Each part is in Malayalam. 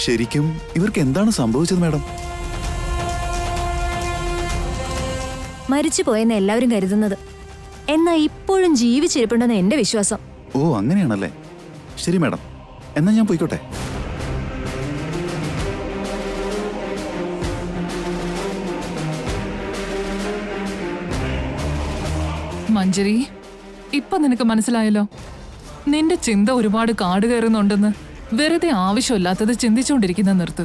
ശരിക്കും ഇവർക്ക് എന്താണ് സംഭവിച്ചത് മാഡം? മരിച്ചുപോയെന്ന് എല്ലാവരും കരുതുന്നത്, എന്നാ ഇപ്പോഴും ജീവിച്ചിരിപ്പുണ്ടെന്ന് എന്റെ വിശ്വാസം. ഓ അങ്ങനെയാണല്ലേ. ശരി മാഡം, എന്നാ ഞാൻ പോയിക്കോട്ടെ. മഞ്ജരി, ഇപ്പൊ നിനക്ക് മനസ്സിലായല്ലോ, നിന്റെ ചിന്ത ഒരുപാട് കാട് കയറുന്നുണ്ടെന്ന്. വെറുതെ ആവശ്യമില്ലാത്തത് ചിന്തിച്ചുകൊണ്ടിരിക്കുന്ന നിർത്ത്.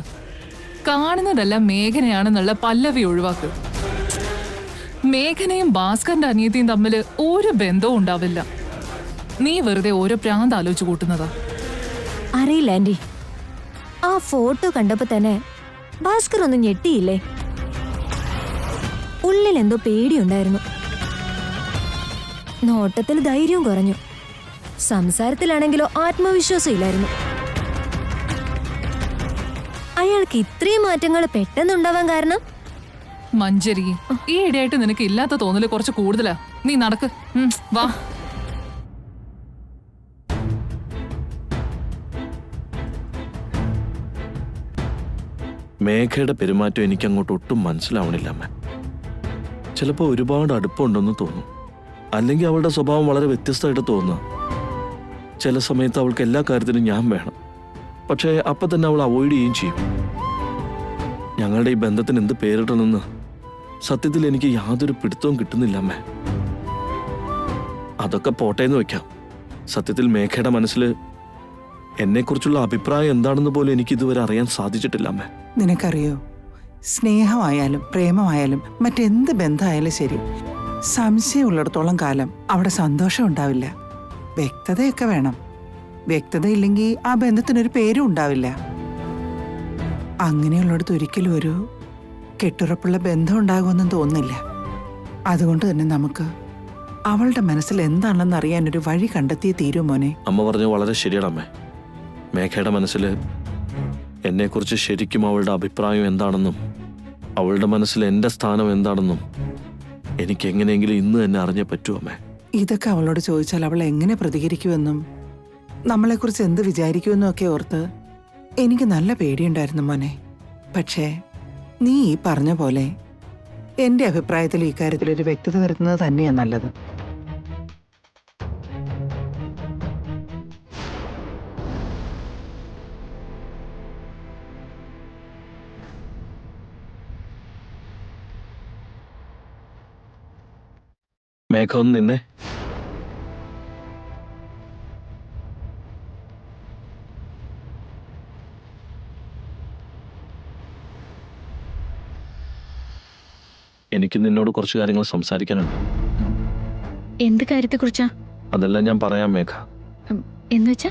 കാണുന്നതെല്ലാം മേഘനയാണെന്നുള്ള പല്ലവി ഒഴിവാക്ക്. മേഘനയും ഭാസ്കറിന്റെ അനിയത്തിയും തമ്മിൽ ഒരു ബന്ധവും ഉണ്ടാവില്ല. നീ വെറുതെ ഓരോ പ്രാന്ത് ആലോചിച്ച് കൂട്ടുന്നതാ. അറിയില്ല ആന്റി, ആ ഫോട്ടോ കണ്ടപ്പോ തന്നെ ഭാസ്കർ ഒന്നും ഞെട്ടിയില്ലേ? ഉള്ളിൽ എന്തോ പേടിയുണ്ടായിരുന്നു. നോട്ടത്തിൽ ധൈര്യവും കുറഞ്ഞു, സംസാരത്തിലാണെങ്കിലോ ആത്മവിശ്വാസം ഇല്ലായിരുന്നു. അയാൾക്ക് ഇത്രയും മാറ്റങ്ങൾ പെട്ടെന്നുണ്ടാവാൻ കാരണം? മഞ്ജരി, ഈ ഇടയായിട്ട് നിനക്ക് ഇല്ലാത്ത തോന്നല് കുറച്ച് കൂടുതലാ. നീ നടക്ക്, വാ. മേഘയുടെ പെരുമാറ്റം എനിക്ക് അങ്ങോട്ട് ഒട്ടും മനസ്സിലാവണില്ല അമ്മ. ചിലപ്പോൾ ഒരുപാട് അടുപ്പമുണ്ടെന്ന് തോന്നും, അല്ലെങ്കിൽ അവളുടെ സ്വഭാവം വളരെ വ്യത്യസ്തമായിട്ട് തോന്നുക. ചില സമയത്ത് അവൾക്ക് എല്ലാ കാര്യത്തിനും ഞാൻ വേണം, പക്ഷേ അപ്പം തന്നെ അവൾ അവോയ്ഡ് ചെയ്യുകയും ചെയ്യും. ഞങ്ങളുടെ ഈ ബന്ധത്തിന് എന്ത് പേരിടണമെന്ന് സത്യത്തിൽ എനിക്ക് യാതൊരു പിടുത്തവും കിട്ടുന്നില്ല അമ്മ. അതൊക്കെ പോട്ടേന്ന് വെക്കാം. സത്യത്തിൽ മേഘയുടെ മനസ്സിൽ എന്നെക്കുറിച്ചുള്ള അഭിപ്രായം എന്താണെന്ന് പോലും എനിക്ക് ഇതുവരെ അറിയാൻ സാധിച്ചിട്ടില്ല അമ്മ. നിനക്കറിയോ, സ്നേഹമായാലും പ്രേമമായാലും മറ്റെന്ത് ബന്ധമായാലും ശരി, സംശയമുള്ളിടത്തോളം കാലം അവിടെ സന്തോഷം ഉണ്ടാവില്ല. വ്യക്തതയൊക്കെ വേണം. വ്യക്തതയില്ലെങ്കിൽ ആ ബന്ധത്തിനൊരു പേരും ഉണ്ടാവില്ല. അങ്ങനെയുള്ളിടത്ത് ഒരിക്കലും ഒരു കെട്ടുറപ്പുള്ള ബന്ധം ഉണ്ടാകുമെന്നും തോന്നുന്നില്ല. അതുകൊണ്ട് തന്നെ നമുക്ക് അവളുടെ മനസ്സിൽ എന്താണെന്ന് അറിയാൻ ഒരു വഴി കണ്ടെത്തിയേ തീരൂ മോനെ. അമ്മ പറഞ്ഞു വളരെ ശരിയാണ് അമ്മേ. മേഘയുടെ മനസ്സിൽ എന്നെക്കുറിച്ച് ശരിക്കും അവളുടെ അഭിപ്രായം എന്താണെന്നും അവളുടെ മനസ്സിൽ എൻ്റെ സ്ഥാനം എന്താണെന്നും എനിക്ക് എങ്ങനെയെങ്കിലും ഇന്ന് തന്നെ അറിഞ്ഞേ പറ്റൂ അമ്മേ. ഇതൊക്കെ അവളോട് ചോദിച്ചാൽ അവൾ എങ്ങനെ പ്രതികരിക്കുമെന്നും നമ്മളെക്കുറിച്ച് എന്ത് വിചാരിക്കുമെന്നും ഒക്കെ ഓർത്ത് എനിക്ക് നല്ല പേടിയുണ്ടായിരുന്നു മോനെ. പക്ഷേ നീ ഈ പറഞ്ഞ പോലെ എൻ്റെ അഭിപ്രായത്തിൽ ഈ കാര്യത്തിൽ ഒരു വ്യക്തത വരുത്തുന്നത് തന്നെയാണ് നല്ലത്. മേഘ ഒന്ന് നിന്നെ. എനിക്ക് നിന്നോട് കുറച്ച് കാര്യങ്ങൾ സംസാരിക്കാനുണ്ട്. എന്ത് കാര്യത്തെക്കുറിച്ചാ? അതെല്ലാം ഞാൻ പറയാം മേഘ. എന്നുവെച്ചാ?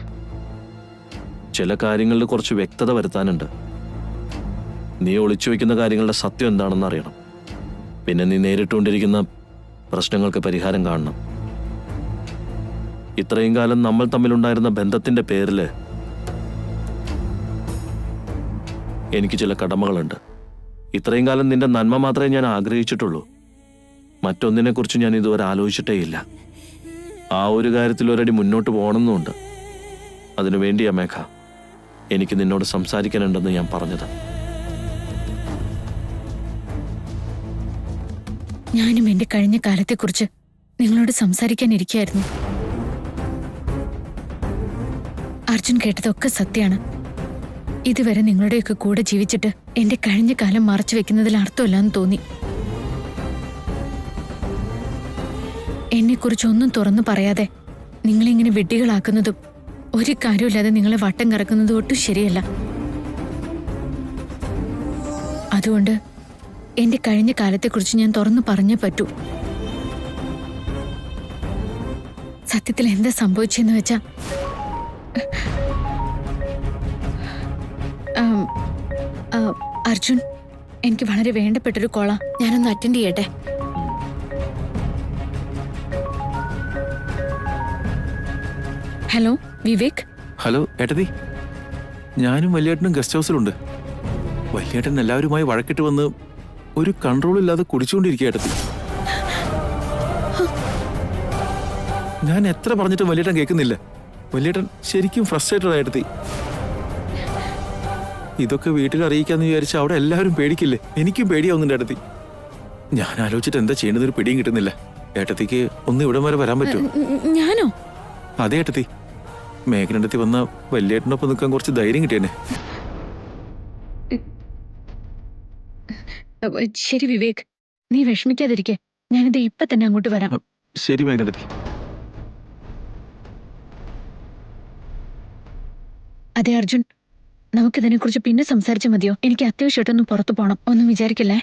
ചില കാര്യങ്ങളിൽ കുറച്ച് വ്യക്തത വരുത്താനുണ്ട്. നീ ഒളിച്ചു വെക്കുന്ന കാര്യങ്ങളുടെ സത്യം എന്താണെന്ന് അറിയണം. പിന്നെ നീ നേരിട്ടുകൊണ്ടിരിക്കുന്ന പ്രശ്നങ്ങൾക്ക് പരിഹാരം കാണണം. ഇത്രയും കാലം നമ്മൾ തമ്മിലുണ്ടായിരുന്ന ബന്ധത്തിന്റെ പേരിൽ എനിക്ക് ചില കടമകളുണ്ട്. ഇത്രയും കാലം നിന്റെ നന്മ മാത്രമേ ഞാൻ ആഗ്രഹിച്ചിട്ടുള്ളൂ. മറ്റൊന്നിനെ കുറിച്ച് ഞാൻ ഇതുവരെ ആലോചിച്ചിട്ടേയില്ല. ആ ഒരു കാര്യത്തിൽ ഒരടി മുന്നോട്ട് പോകണമെന്നുണ്ട്. അതിനു വേണ്ടിയാ മേഘ എനിക്ക് നിന്നോട് സംസാരിക്കാനുണ്ടെന്ന് ഞാൻ പറഞ്ഞത്. ഞാനും എന്റെ കഴിഞ്ഞ കാലത്തെക്കുറിച്ച് നിങ്ങളോട് സംസാരിക്കാനിരിക്കുകയായിരുന്നു. അർജുൻ കേട്ടതൊക്കെ സത്യമാണ്. ഇതുവരെ നിങ്ങളുടെയൊക്കെ കൂടെ ജീവിച്ചിട്ട് എന്റെ കഴിഞ്ഞ കാലം മറച്ചു വെക്കുന്നതിൽ അർത്ഥമില്ലാന്ന് തോന്നി. എന്നെക്കുറിച്ചൊന്നും തുറന്നു പറയാതെ നിങ്ങളിങ്ങനെ വെട്ടികളാക്കുന്നതും ഒരു കാര്യമില്ലാതെ നിങ്ങളെ വട്ടം കറക്കുന്നതും ഒട്ടും ശരിയല്ല. അതുകൊണ്ട് എന്റെ കഴിഞ്ഞ കാലത്തെക്കുറിച്ച് ഞാൻ തുറന്നു പറഞ്ഞേ പറ്റൂ. സത്യത്തിൽ എന്താ സംഭവിച്ചെന്ന് വെച്ചാ, അർജുൻ എനിക്ക് വളരെ വേണ്ടപ്പെട്ടൊരു കോളാ. ഞാനൊന്ന് അറ്റൻഡ് ചെയ്യട്ടെ. ഹലോ വിവേക്. ഹലോ ഏട്ടതി, ഞാനും വലിയേട്ടനും ഗസ്റ്റ് ഹൗസിലുണ്ട്. വലിയേട്ടൻ എല്ലാവരുമായി വഴക്കിട്ട് വന്ന് ഒരു കൺട്രോൾ ഇല്ലാതെ കുടിച്ചുകൊണ്ടിരിക്കുക ഏട്ടത്തി. ഞാൻ എത്ര പറഞ്ഞിട്ടും വലിയേട്ടൻ കേൾക്കുന്നില്ല. വലിയേട്ടൻ ശരിക്കും ഫ്രസ്ട്രേറ്റഡ് ആയിട്ടത്തി. ഇതൊക്കെ വീട്ടിൽ അറിയിക്കാന്ന് വിചാരിച്ച അവിടെ എല്ലാവരും പേടിക്കില്ലേ? എനിക്കും പേടിയാവുന്നുണ്ട് ഏട്ടത്തി. ഞാൻ ആലോചിച്ചിട്ട് എന്താ ചെയ്യേണ്ടതൊരു പിടിയും കിട്ടുന്നില്ല. ഏട്ടത്തിക്ക് ഒന്ന് ഇവിടം വരെ വരാൻ പറ്റുമോ? ഞാനോ? അതെ ഏട്ടത്തി, മേഘനടുത്ത് വന്ന വലിയേട്ടനൊപ്പം നിൽക്കാൻ കുറച്ച് ധൈര്യം കിട്ടിയെന്നെ. ശരി വിവേക്, നീ വിഷമിക്കാതിരിക്കെ. ഞാനിത് ഇപ്പൊ തന്നെ അങ്ങോട്ട് വരാം. ശരി മേഘനടുത്തി. അതെ അർജുൻ, നമുക്കിതിനെ കുറിച്ച് പിന്നെ സംസാരിച്ചാൽ മതിയോ? എനിക്ക് അത്യാവശ്യമായിട്ടൊന്ന് പുറത്തു പോണം. ഒന്നും വിചാരിക്കില്ലേ?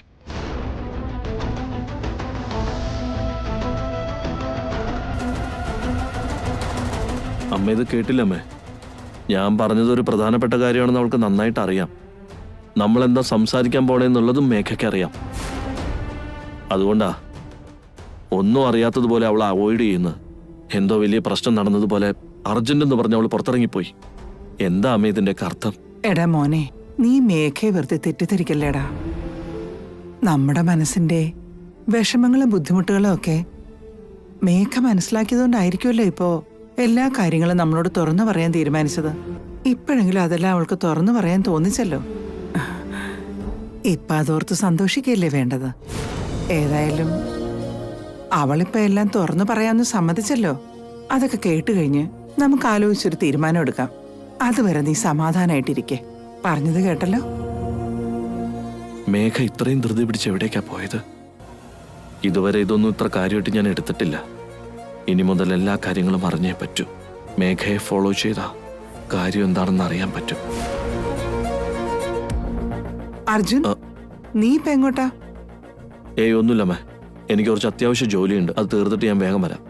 അമ്മ ഇത് കേട്ടില്ലമ്മേ. ഞാൻ പറഞ്ഞത് ഒരു പ്രധാനപ്പെട്ട കാര്യമാണെന്ന് അവൾക്ക് നന്നായിട്ട് അറിയാം. നമ്മൾ എന്താ സംസാരിക്കാൻ പോണേന്നുള്ളതും മേഘയ്ക്ക് അറിയാം. അതുകൊണ്ടാ ഒന്നും അറിയാത്തതുപോലെ അവൾ അവോയ്ഡ് ചെയ്യുന്നത്. എന്തോ വലിയ പ്രശ്നം നടന്നതുപോലെ അർജന്റ് എന്ന് പറഞ്ഞ് അവൾ പുറത്തിറങ്ങിപ്പോയി. എന്താ അമ്മ ഇതിന്റെ അർത്ഥം? എടാ മോനെ, നീ മേഘയെ വെറുതെ തെറ്റിദ്ധരിക്കല്ലേടാ. നമ്മുടെ മനസ്സിന്റെ വിഷമങ്ങളും ബുദ്ധിമുട്ടുകളും ഒക്കെ മേഘ മനസ്സിലാക്കിയതുകൊണ്ടായിരിക്കുമല്ലോ ഇപ്പോ എല്ലാ കാര്യങ്ങളും നമ്മളോട് തുറന്നു പറയാൻ തീരുമാനിച്ചത്. ഇപ്പോഴെങ്കിലും അതെല്ലാം അവൾക്ക് തുറന്നു പറയാൻ തോന്നിച്ചല്ലോ. ഇപ്പൊ അതോർത്ത് സന്തോഷിക്കല്ലേ വേണ്ടത്. ഏതായാലും അവളിപ്പോ എല്ലാം തുറന്നു പറയാമെന്ന് സമ്മതിച്ചല്ലോ. അതൊക്കെ കേട്ടുകഴിഞ്ഞ് നമുക്ക് ആലോചിച്ചൊരു തീരുമാനം എടുക്കാം. അതുവരെ നീ സമാധാനായിട്ടിരിക്കെ. പറഞ്ഞത് കേട്ടല്ലോ. മേഘ ഇത്രയും ധൃതി പിടിച്ച് എവിടേക്കാ പോയത്? ഇതുവരെ ഇതൊന്നും ഇത്ര കാര്യമായിട്ട് ഞാൻ എടുത്തിട്ടില്ല. ഇനി മുതൽ എല്ലാ കാര്യങ്ങളും അറിഞ്ഞേ പറ്റൂ. മേഘയെ ഫോളോ ചെയ്താ കാര്യം എന്താണെന്ന് അറിയാൻ പറ്റും. അർജുൻ, നീ ഇപ്പൊ എങ്ങോട്ടാ? ഒന്നുമില്ലമ്മേ, എനിക്ക് കുറച്ച് അത്യാവശ്യ ജോലിയുണ്ട്. അത് തീർത്തിട്ട് ഞാൻ വേഗം വരാം.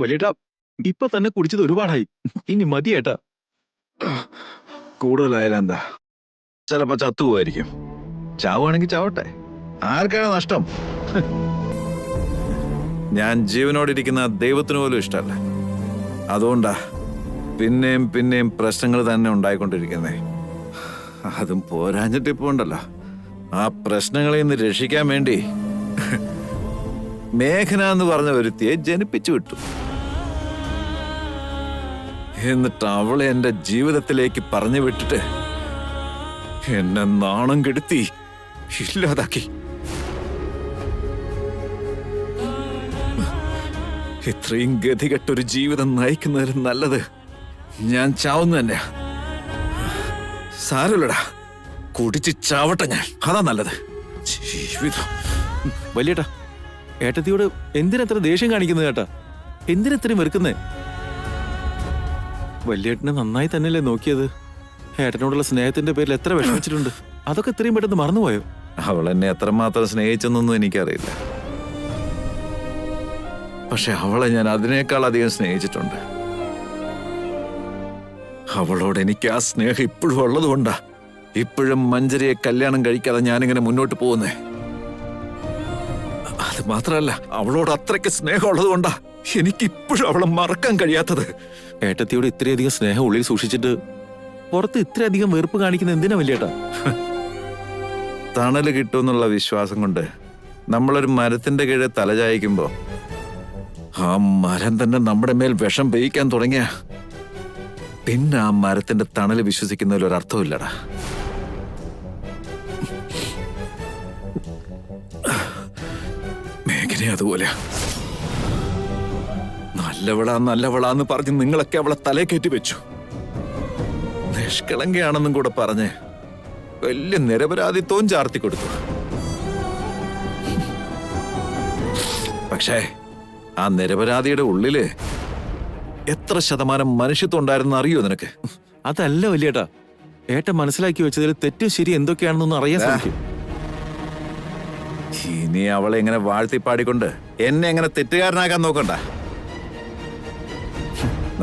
വലിയേട്ടാ, ഇപ്പൊ തന്നെ കുടിച്ചത് ഒരുപാടായി. ഇനി മതിയേട്ടാ. കൂടുതലായാലും എന്താ, ചിലപ്പോ ചത്തുപോയിരിക്കും. ചാവുകയാണെങ്കിൽ ചാവട്ടെ, ആർക്കാണ് നഷ്ടം? ഞാൻ ജീവനോടിരിക്കുന്ന ദൈവത്തിന് പോലും ഇഷ്ടമല്ല. അതുകൊണ്ടാ പിന്നെയും പിന്നെയും പ്രശ്നങ്ങൾ തന്നെ ഉണ്ടായിക്കൊണ്ടിരിക്കുന്നേ. അതും പോരാഞ്ഞിട്ട് ഇപ്പൊ ഉണ്ടല്ലോ, ആ പ്രശ്നങ്ങളിൽ നിന്ന് രക്ഷിക്കാൻ വേണ്ടി മേഘന എന്ന് പറഞ്ഞ ഒരുത്തിയെ ജനിപ്പിച്ചു വിട്ടു. എന്നിട്ട് അവളെ എന്റെ ജീവിതത്തിലേക്ക് പറഞ്ഞു വിട്ടിട്ട് എന്നെ നാണം കെടുത്തി ഇല്ലാതാക്കി. ഇത്രയും ഗതികെട്ടൊരു ജീവിതം നയിക്കുന്നതിന് നല്ലത് ഞാൻ ചാവുന്നു തന്നെ. സാരമില്ലടാ, കുടിച്ച് ചാവട്ടെ ഞാൻ, അതാ നല്ലത്. ജീവിതം. വലിയേട്ടാ, ഏട്ടത്തിയോട് എന്തിനത്ര ദേഷ്യം കാണിക്കുന്നത് ചേട്ടാ? എന്തിനത്രയും വെറുക്കുന്നേ? വലിയേട്ടനെ നന്നായി തന്നെയല്ലേ നോക്കിയത്? ഏട്ടനോടുള്ള സ്നേഹത്തിന്റെ പേരിൽ എത്ര വിഷമിച്ചിട്ടുണ്ട്. അതൊക്കെ ഇത്രയും പെട്ടെന്ന് മറന്നുപോയോ? അവൾ എന്നെ എത്രമാത്രം സ്നേഹിച്ചെന്നൊന്നും എനിക്കറിയില്ല. പക്ഷെ അവളെ ഞാൻ അതിനേക്കാൾ അധികം സ്നേഹിച്ചിട്ടുണ്ട്. അവളോട് എനിക്ക് ആ സ്നേഹം ഇപ്പോഴും ഉള്ളതുകൊണ്ടാ ഇപ്പോഴും മഞ്ജരിയെ കല്യാണം കഴിക്കാതെ ഞാനിങ്ങനെ മുന്നോട്ട് പോകുന്നേ. അത് മാത്രമല്ല, അവളോട് അത്രയ്ക്ക് സ്നേഹം ഉള്ളത് കൊണ്ടാ എനിക്കിപ്പോഴും അവളെ മറക്കാൻ കഴിയാത്തത്. ഏട്ടത്തിയോട് ഇത്രയധികം സ്നേഹം ഉള്ളിൽ സൂക്ഷിച്ചിട്ട് പുറത്ത് ഇത്രയധികം വെറുപ്പ് കാണിക്കുന്ന എന്തിനാ വലിയേട്ടാ? തണല് കിട്ടുമെന്നുള്ള വിശ്വാസം കൊണ്ട് നമ്മളൊരു മരത്തിന്റെ കീഴെ തലചായിക്കുമ്പോ ആ മരം തന്നെ നമ്മുടെ മേൽ വിഷം പെയ്യിക്കാൻ തുടങ്ങിയ പിന്നെ ആ മരത്തിന്റെ തണല് വിശ്വസിക്കുന്നതിൽ ഒരർത്ഥമില്ലടാ. മേഘനെ അതുപോലെ നല്ലവളാന്ന് പറഞ്ഞ് നിങ്ങളൊക്കെ അവളെ തലേ കയറ്റി വെച്ചു. നിഷ്കളങ്കയാണെന്നും കൂടെ പറഞ്ഞ് വലിയ നിരപരാധിത്വവും ചാർത്തി കൊടുത്തു. പക്ഷേ ആ നിരപരാധിയുടെ ഉള്ളില് എത്ര ശതമാനം മനുഷ്യത്വം ഉണ്ടായിരുന്നു അറിയോ നിനക്ക്? അതല്ല വലിയേട്ടാ, ഏട്ടൻ മനസ്സിലാക്കി വെച്ചതിൽ തെറ്റും ശരി എന്തൊക്കെയാണെന്നൊന്നും അറിയാൻ സാധിക്കും. ഇനി അവളെ എങ്ങനെ വാഴ്ത്തിപ്പാടിക്കൊണ്ട് എന്നെ എങ്ങനെ തെറ്റുകാരനാക്കാൻ നോക്കണ്ട.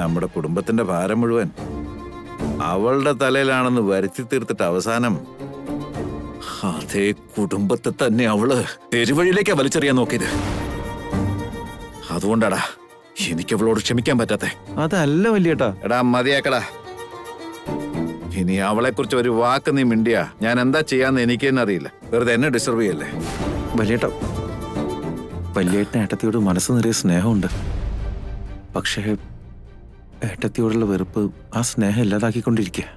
നമ്മുടെ കുടുംബത്തിന്റെ ഭാരം മുഴുവൻ അവളുടെ തലയിലാണെന്ന് വരുത്തി തീർത്തിട്ട് അവസാനം അതേ കുടുംബത്തെ തന്നെ അവള് പെരുവഴിയിലേക്കാ വലിച്ചെറിയാൻ നോക്കിയത്. അതുകൊണ്ടാടാ എനിക്ക് അവളോട് ക്ഷമിക്കാൻ പറ്റാത്തെ. അതല്ല വല്യേട്ടാ. എടാ മതിയാക്കടാ. ഇനി അവളെ കുറിച്ച് ഒരു വാക്ക് നീ മിണ്ടിയാ ഞാൻ എന്താ ചെയ്യാന്ന് എനിക്ക് തന്നെ അറിയില്ല. വെറുതെ എന്നെ ഡിസ്റ്റർബ് ചെയ്യല്ലേ. വല്യേട്ട, വല്യേട്ടന് ഏട്ടത്തിയോട് മനസ്സ് നിറയെ സ്നേഹമുണ്ട്. പക്ഷേ ഏട്ടത്തിയോടുള്ള വെറുപ്പ് ആ സ്നേഹം ഇല്ലാതാക്കിക്കൊണ്ടിരിക്കുക.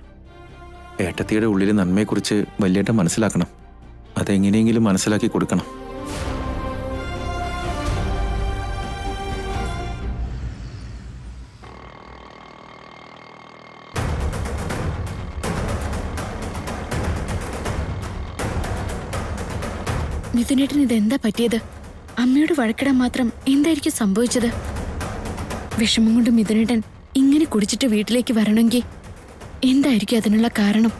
ഏട്ടത്തിയുടെ ഉള്ളിലെ നന്മയെക്കുറിച്ച് വല്യേട്ടൻ മനസ്സിലാക്കണം. അതെങ്ങനെയെങ്കിലും മനസ്സിലാക്കി കൊടുക്കണം. മിഥുനേട്ടന് ഇതെന്താ പറ്റിയത്? അമ്മയോട് വഴക്കിടാൻ മാത്രം എന്തായിരിക്കും സംഭവിച്ചത്? വിഷമം കൊണ്ട് മിഥുനേട്ടൻ ഇങ്ങനെ കുടിച്ചിട്ട് വീട്ടിലേക്ക് വരണമെങ്കിൽ എന്തായിരിക്കും അതിനുള്ള കാരണം?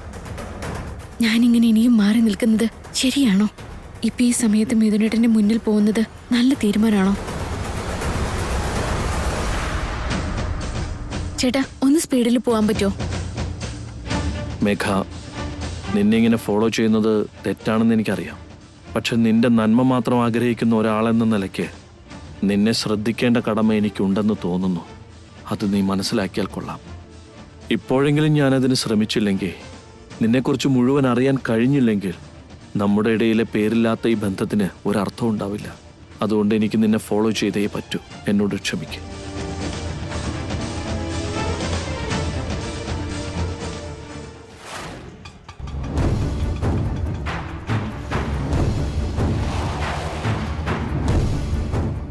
ഞാനിങ്ങനെ ഇനിയും മാറി നിൽക്കുന്നത് ശരിയാണോ? ഇപ്പൊ ഈ സമയത്ത് മിഥുനേട്ടന്റെ മുന്നിൽ പോകുന്നത് നല്ല തീരുമാനമാണോ? ചേട്ടാ, ഒന്ന് സ്പീഡിൽ പോവാൻ പറ്റുമോ? മേഘ, നിന്നെ ഇങ്ങനെ ഫോളോ ചെയ്യുന്നത് തെറ്റാണെന്ന് എനിക്കറിയാം. പക്ഷെ നിന്റെ നന്മ മാത്രം ആഗ്രഹിക്കുന്ന ഒരാളെന്ന നിലയ്ക്ക് നിന്നെ ശ്രദ്ധിക്കേണ്ട കടമ എനിക്കുണ്ടെന്ന് തോന്നുന്നു. അത് നീ മനസ്സിലാക്കിയാൽ കൊള്ളാം. ഇപ്പോഴെങ്കിലും ഞാനതിന് ശ്രമിച്ചില്ലെങ്കിൽ, നിന്നെക്കുറിച്ച് മുഴുവൻ അറിയാൻ കഴിഞ്ഞില്ലെങ്കിൽ, നമ്മുടെ ഇടയിലെ പേരില്ലാത്ത ഈ ബന്ധത്തിന് ഒരർത്ഥം ഉണ്ടാവില്ല. അതുകൊണ്ട് എനിക്ക് നിന്നെ ഫോളോ ചെയ്തേ പറ്റൂ. എന്നോട് ക്ഷമിക്കും.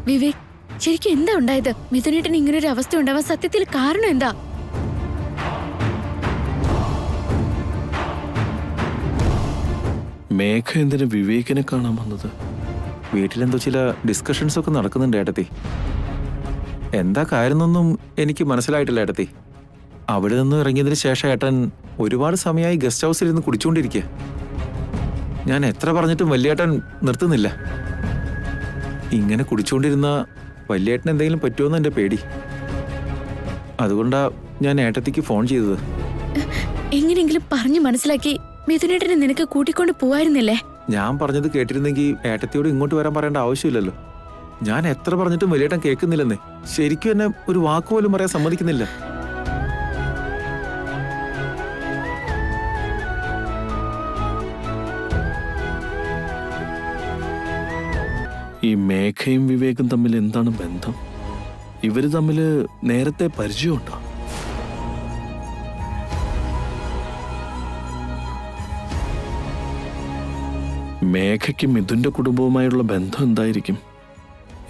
വിവേക്, ശരിക്കും എന്താ ഉണ്ടായത്? മിഥുനേട്ടന് ഇങ്ങനൊരു അവസ്ഥ ഉണ്ടാവാൻ സത്യത്തിൽ കാരണം എന്താ? മേഘ എന്തിനു വിവേകിനെ കാണാൻ വന്നത്? വീട്ടിലെന്തോ ചില ഡിസ്കഷൻസ് ഒക്കെ നടക്കുന്നുണ്ട് ഏട്ടത്തി. എന്താ കാര്യമൊന്നും എനിക്ക് മനസ്സിലായിട്ടില്ല ഏട്ടത്തി. അവിടെ നിന്ന് ഇറങ്ങിയതിന് ശേഷം ഏട്ടൻ ഒരുപാട് സമയമായി ഗസ്റ്റ് ഹൗസിൽ ഇരുന്ന് കുടിച്ചുകൊണ്ടിരിക്കുക. ഞാൻ എത്ര പറഞ്ഞിട്ടും വല്യേട്ടൻ നിർത്തുന്നില്ല. ഇങ്ങനെ കുടിച്ചുകൊണ്ടിരുന്ന വല്യേട്ടന് എന്തെങ്കിലും പറ്റുമോന്ന് എൻ്റെ പേടി. അതുകൊണ്ടാ ഞാൻ ഏട്ടത്തിക്ക് ഫോൺ ചെയ്തത്. എങ്ങനെയെങ്കിലും പറഞ്ഞു മനസ്സിലാക്കി മിഥുനേട്ടനെ നിനക്ക് കൂട്ടിക്കൊണ്ട് പോവായിരുന്നില്ലേ? ഞാൻ പറഞ്ഞത് കേട്ടിരുന്നെങ്കിൽ ഏട്ടത്തിയോട് ഇങ്ങോട്ട് വരാൻ പറയേണ്ട ആവശ്യമില്ലല്ലോ. ഞാൻ എത്ര പറഞ്ഞിട്ടും വലിയേട്ടൻ കേൾക്കുന്നില്ലെന്നേ. ശരിക്കും എന്നെ ഒരു വാക്കുപോലും പറയാൻ സമ്മതിക്കുന്നില്ല. ഈ മേഘയും വിവേകും തമ്മിൽ എന്താണ് ബന്ധം? ഇവര് തമ്മിൽ നേരത്തെ പരിചയമുണ്ടോ? മേഘയ്ക്ക് മിഥുന്റെ കുടുംബവുമായുള്ള ബന്ധം എന്തായിരിക്കും?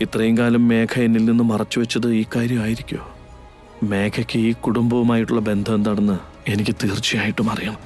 ഇത്രയും കാലം മേഘ എന്നിൽ നിന്ന് മറച്ചു വെച്ചത് ഈ കാര്യമായിരിക്കുമോ? മേഘയ്ക്ക് ഈ കുടുംബവുമായിട്ടുള്ള ബന്ധം എന്താണെന്ന് എനിക്ക് തീർച്ചയായിട്ടും അറിയണം.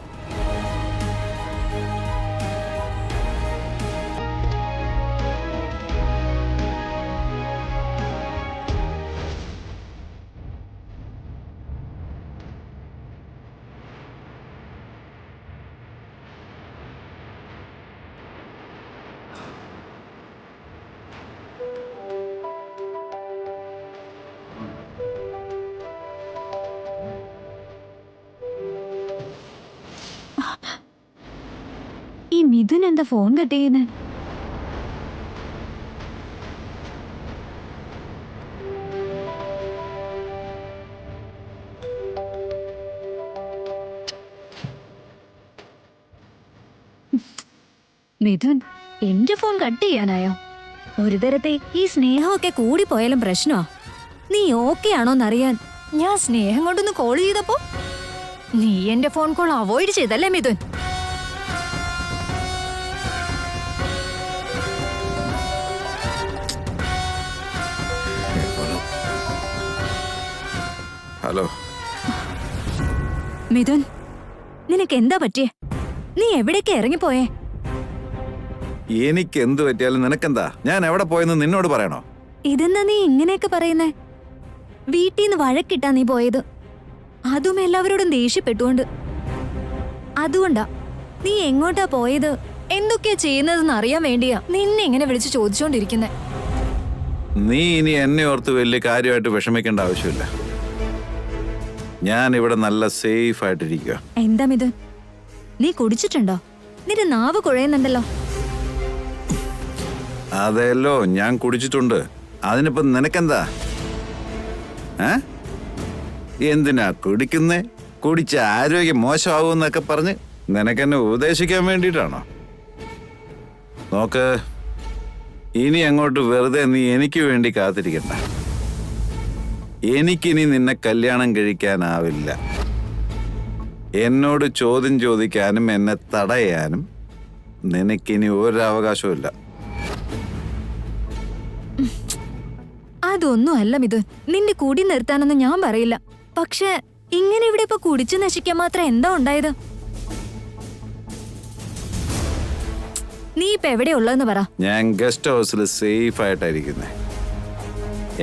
ഈ മിഥുൻ എന്താ ഫോൺ കട്ട് ചെയ്യുന്നത്? മിഥുൻ, എന്റെ ഫോൺ കട്ട് ചെയ്യാനായോ? ഒരു തരത്തെ ഈ സ്നേഹമൊക്കെ കൂടിപ്പോയാലും പ്രശ്നമാ. നീ ഓക്കെ ആണോന്നറിയാൻ ഞാൻ സ്നേഹം കൊണ്ടൊന്ന് കോൾ ചെയ്തപ്പോ നീ എന്റെ ഫോൺ കോൾ അവോയ്ഡ് ചെയ്തല്ലേ മിഥുൻ? ഹലോ മിഥുൻ, നിനക്ക് എന്താ പറ്റിയേ? നീ എവിടേക്ക് ഇറങ്ങിപ്പോയേ? എനിക്ക് എന്ത് പറ്റിയാലും നിനക്കെന്താ? ഞാൻ എവിടെ പോയെന്ന് നിന്നോട് പറയണോ? ഇതെന്നാ നീ ഇങ്ങനെയൊക്കെ പറയുന്നേ? വീട്ടിൽ നിന്ന് വഴക്കിട്ടാ നീ പോയത്, അതും എല്ലാവരോടും ദേഷ്യപ്പെട്ടുകൊണ്ട്. അതുകൊണ്ടാ നീ എങ്ങോട്ടാ പോയത്, എന്തൊക്കെയാ ചെയ്യുന്നതെന്ന് അറിയാൻ വേണ്ടിയാ നിന്നെ ഇങ്ങനെ വിളിച്ചു ചോദിച്ചോണ്ടിരിക്കുന്നെ. നീ ഇനി എന്നെ ഓർത്ത് വലിയ കാര്യമായിട്ട് വിഷമിക്കേണ്ട ആവശ്യമില്ല. ഞാൻ ഇവിടെ നല്ല സേഫ് ആയിട്ടിരിക്കുക. എന്താ മിഥുൻ, നീ കുടിച്ചിട്ടുണ്ടോ? നിന്റെ നാവ് കുഴയുന്നുണ്ടല്ലോ. അതെല്ലോ, ഞാൻ കുടിച്ചിട്ടുണ്ട്. അതിനിപ്പം നിനക്കെന്താ? ഏ? എന്തിനാ കുടിക്കുന്നേ? കുടിച്ച ആരോഗ്യം മോശമാകുമെന്നൊക്കെ പറഞ്ഞ് നിനക്കെന്നെ ഉപദേശിക്കാൻ വേണ്ടിയിട്ടാണോ? നോക്ക്, ഇനി അങ്ങോട്ട് വെറുതെ നീ എനിക്ക് വേണ്ടി കാത്തിരിക്കണ്ട. എനിക്കിനി നിന്നെ കല്യാണം കഴിക്കാനാവില്ല. എന്നോട് ചോദ്യം ചോദിക്കാനും എന്നെ തടയാനും നിനക്കിനി ഒരവകാശവും ഇല്ല. അതൊന്നും അല്ല മിഥുൻ, നിന്റെ കുടി നിർത്താനൊന്നും ഞാൻ പറയില്ല. പക്ഷെ ഇങ്ങനെ ഇവിടെ ഇപ്പൊ കുടിച്ചു നശിക്കാൻ മാത്രം എന്താ ഉണ്ടായത്? നീ ഇപ്പൊ എവിടെയാ ഉള്ളതെന്ന് പറ. ഞാൻ ഗസ്റ്റ് ഹൗസിൽ സേഫ് ആയിട്ടായിരിക്കുന്നേ.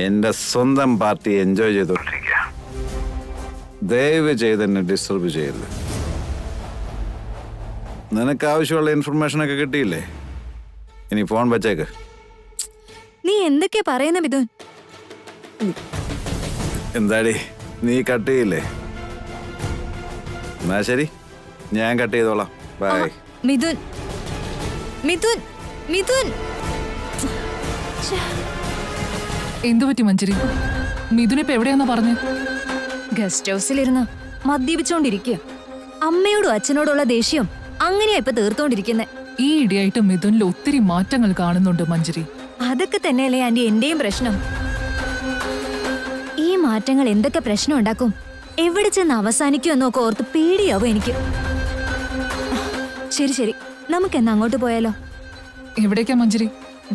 എന്റെ സ്വന്തം പാർട്ടി എൻജോയ് ചെയ്തോണ്ടിരിക്കുക. ദയവ് ചെയ്ത് എന്നെ ഡിസ്റ്റർബ് ചെയ്യരുത്. നിനക്ക് ആവശ്യമുള്ള ഇൻഫർമേഷൻ ഒക്കെ കിട്ടിയില്ലേ? ഇനി ഫോൺ വെച്ചേക്ക്. നീ എന്തൊക്കെയാ പറയുന്ന മിഥുൻ? എന്താടി, നീ കട്ട് ചെയ്യില്ലേ? എന്നാ ശരി, ഞാൻ കട്ട് ചെയ്തോളാം. ബൈ. മിഥുൻ, മിഥുൻ, മിഥുൻ. എന്തു പറ്റി മഞ്ജരി? മിഥുനിപ്പോ എവിടെയാന്നാ പറഞ്ഞേ? ഗസ്റ്റ് ഹൗസിലിരുന്ന് മദ്യപിച്ചോണ്ടിരിക്കുക. അമ്മയോടും അച്ഛനോടുള്ള ദേഷ്യം അങ്ങനെയാ ഇപ്പൊ തീർത്തോണ്ടിരിക്കുന്നെ. ഈ ഇടയായിട്ട് മിഥുനിൽ ഒത്തിരി മാറ്റങ്ങൾ കാണുന്നുണ്ട് മഞ്ജരി. അതൊക്കെ തന്നെയല്ലേ ആന്റി എന്റെയും പ്രശ്നം. ഈ മാറ്റങ്ങൾ എന്തൊക്കെ പ്രശ്നം ഉണ്ടാക്കും, എവിടെ ചെന്ന് അവസാനിക്കും എന്നൊക്കെ ഓർത്ത് പേടിയാവും എനിക്ക്. ശരി ശരി, നമുക്ക് എന്നാ അങ്ങോട്ട് പോയാലോ? എവിടേക്കാ മഞ്ജരി?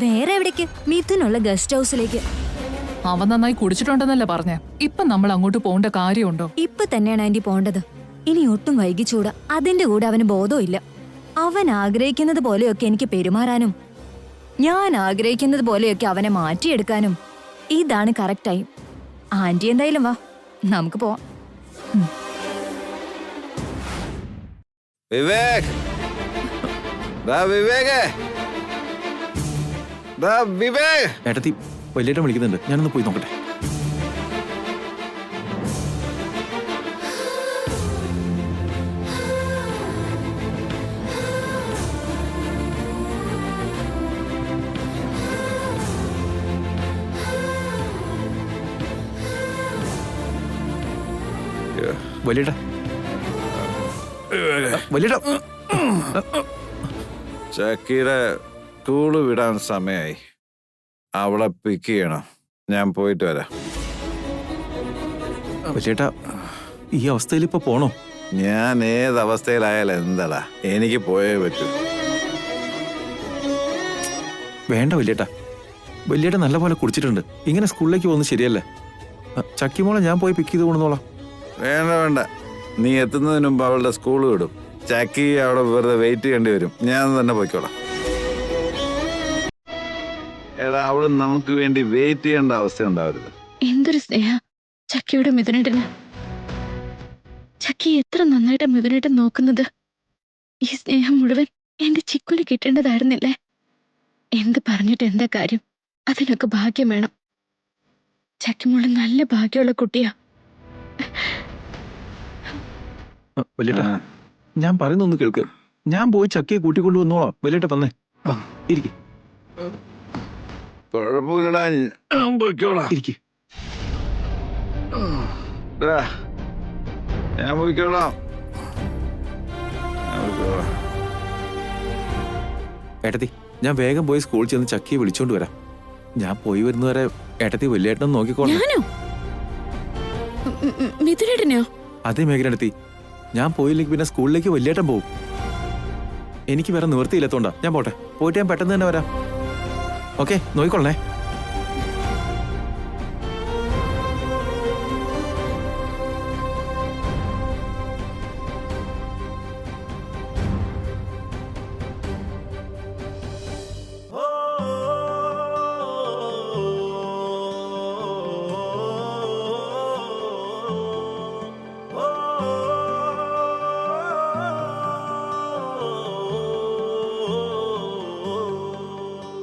വേറെ എവിടേക്ക്? മിഥുനുള്ള ഗസ്റ്റ് ഹൗസിലേക്ക്. അവൻ നന്നായി കുടിച്ചിട്ടുണ്ടെന്നല്ലേ പറഞ്ഞേ. ഇപ്പൊ നമ്മൾ അങ്ങോട്ട് പോകേണ്ട കാര്യമുണ്ടോ? ഇപ്പൊ തന്നെയാണ് ആന്റി പോണ്ടത്. ഇനി ഒട്ടും വൈകിച്ചൂടാ. അതിന്റെ കൂടെ അവന് ബോധവും ഇല്ല. അവൻ ആഗ്രഹിക്കുന്നത് പോലെയൊക്കെ എനിക്ക് പെരുമാറാനും ഞാൻ ആഗ്രഹിക്കുന്നത് പോലെയൊക്കെ അവനെ മാറ്റിയെടുക്കാനും ഇതാണ് കറക്റ്റ് ടൈം. ആന്റി എന്തായാലും വാ, നമുക്ക് പോവാം. വിവേക്, വിവേക്, വിവേക്. ഏട്ടത്തി വലിയേട്ടൻ വിളിക്കുന്നുണ്ട്, ഞാനൊന്ന് പോയി നോക്കട്ടെ. വലിയേട്ടാ, വലിയേട്ടാ. ചക്കിയുടെ സ്കൂള് വിടാൻ സമയമായി. അവളെ പിക്ക് ചെയ്യണം. ഞാൻ പോയിട്ട് വരാം. വലിയേട്ടാ, ഈ അവസ്ഥയിൽ ഇപ്പൊ പോണോ? ഞാൻ ഏതവസ്ഥയിലായാലും എന്താടാ, എനിക്ക് പോയേ പറ്റൂ. വേണ്ട വലിയേട്ടാ, വലിയേട്ട നല്ലപോലെ കുടിച്ചിട്ടുണ്ട്. ഇങ്ങനെ സ്കൂളിലേക്ക് പോകുന്നത് ശരിയല്ല. ചക്കിമോളെ ഞാൻ പോയി പിക്ക് ചെയ്ത് കൊണ്ടുവന്നോളാം. വേണ്ട വേണ്ട, നീ എത്തുന്നതിന് മുമ്പ് അവളുടെ സ്കൂൾ വിടും. ചക്കി അവിടെ വെറുതെ വെയിറ്റ് ചെയ്യേണ്ടി വരും. ഞാൻ തന്നെ പോയിക്കോളാം. എടാ, അവള് നമുക്ക് വേണ്ടി വെയിറ്റ് ചെയ്യേണ്ട അവസ്ഥ ഉണ്ടാവരുത്. എന്തൊരു സ്നേഹ ചക്കിയുടെ മിഥുനേട്ടന്. ചക്കി എത്ര നന്നായിട്ട് മിഥുനേട്ടൻ നോക്കുന്നത്. ഈ സ്നേഹം മുഴുവൻ എന്റെ ചിക്കുന് കിട്ടേണ്ടതായിരുന്നില്ലേ? എന്ത് പറഞ്ഞിട്ട് എന്താ കാര്യം? അതിനൊക്കെ ഭാഗ്യം വേണം. ചക്കിമോള് നല്ല ഭാഗ്യമുള്ള കുട്ടിയാ. വലിയേട്ടാ, ഞാൻ പറയുന്നൊന്ന് കേൾക്ക്. ഞാൻ പോയി ചക്കയെ കൂട്ടിക്കൊണ്ടു വന്നോളാം. വലിയേട്ട തന്നെ ഇരിക്കും. കുഴപ്പമില്ലടാ, ഞാൻ പോയിക്കോളാം. ഇരിക്കും. ഞാൻ പോയിക്കോളാം. ഏട്ടത്തി, ഞാൻ വേഗം പോയി സ്കൂളിൽ ചെന്ന് ചക്കിയെ വിളിച്ചോണ്ട് വരാം. ഞാൻ പോയി വരുന്നവരെ ഏട്ടത്തി വലിയേട്ടൻ നോക്കിക്കോളാം. ഞാനോ? മിഥുനേട്ടനെയോ? അതേ മേഖലയെടുത്തി. ഞാൻ പോയില്ലെങ്കിൽ പിന്നെ സ്കൂളിലേക്ക് വലിയേട്ടൻ പോവും. എനിക്ക് വേറെ നിവൃത്തിയില്ലാത്തോണ്ടാ. ഞാൻ പോട്ടെ. പോയിട്ട് ഞാൻ പെട്ടെന്ന് തന്നെ വരാം. ഓക്കെ, നോക്കിക്കൊള്ളണേ.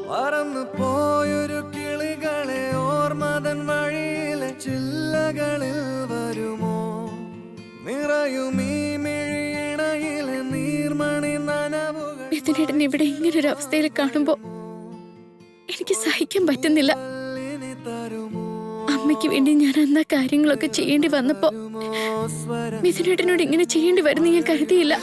പറന്നു പോയൊരു കിളികളെ ഓർമ്മതൻ വഴിയിലെ ചില്ലകളിൽ വരുമോ? നിറയും ഈ മിഴിയിണയിലെ നീർമണി നനവുകൾ. മിഥുനേട്ടൻ ഇവിടെ ഇങ്ങനൊരു അവസ്ഥയിൽ കാണുമ്പോ എനിക്ക് സഹിക്കാൻ പറ്റുന്നില്ല. തരുമോ? അമ്മയ്ക്ക് അമ്മയ്ക്ക് വേണ്ടി ഞാൻ അന്ന് കാര്യങ്ങളൊക്കെ ചെയ്യേണ്ടി വന്നപ്പോ മിഥുനേട്ടനോട് ഇങ്ങനെ ചെയ്യേണ്ടി വരുന്ന ഞാൻ കരുതിയില്ല.